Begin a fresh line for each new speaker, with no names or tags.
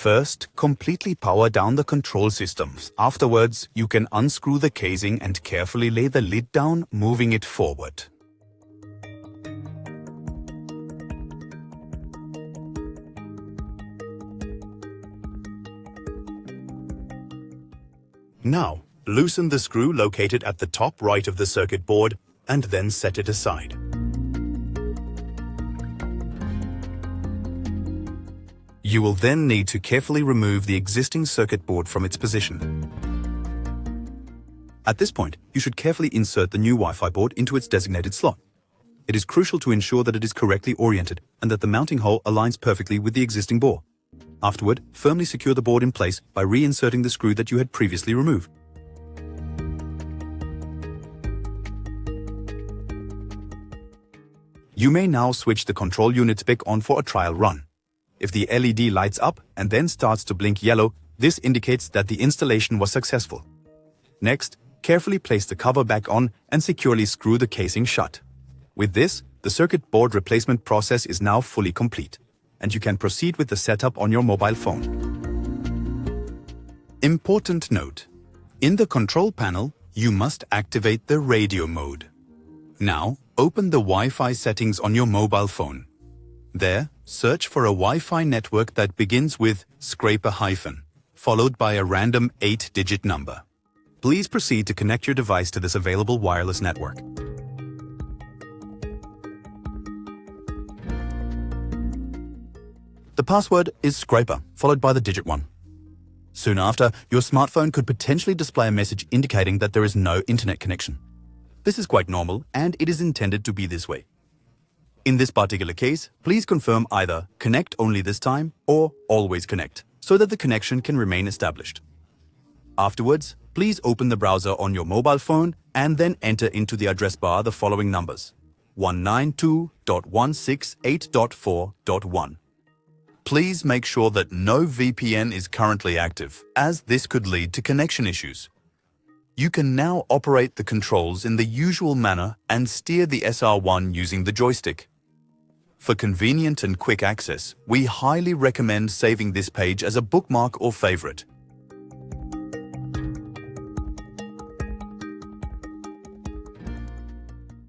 First, completely power down the control systems. Afterwards, you can unscrew the casing and carefully lay the lid down, moving it forward. Now, loosen the screw located at the top right of the circuit board and then set it aside. You will then need to carefully remove the existing circuit board from its position. At this point, you should carefully insert the new Wi-Fi board into its designated slot. It is crucial to ensure that it is correctly oriented and that the mounting hole aligns perfectly with the existing bore. Afterward, firmly secure the board in place by reinserting the screw that you had previously removed. You may now switch the control unit spic on for a trial run. If the LED lights up and then starts to blink yellow, this indicates that the installation was successful. Next, carefully place the cover back on and securely screw the casing shut. With this, the circuit board replacement process is now fully complete, and you can proceed with the setup on your mobile phone. Important note: in the control panel, you must activate the radio mode. Now, open the Wi-Fi settings on your mobile phone. There, search for a Wi-Fi network that begins with *, followed by a random 8-digit number. Please proceed to connect your device to this available wireless network. The password is scraper, followed by the digit 1. Soon after, your smartphone could potentially display a message indicating that there is no internet connection. This is quite normal, and it is intended to be this way. In this particular case, please confirm either connect only this time or always connect, so that the connection can remain established. Afterwards, please open the browser on your mobile phone and then enter into the address bar the following numbers: 192.168.4.1. Please make sure that no VPN is currently active, as this could lead to connection issues. You can now operate the controls in the usual manner and steer the SR1 using the joystick. For convenient and quick access, we highly recommend saving this page as a bookmark or favorite.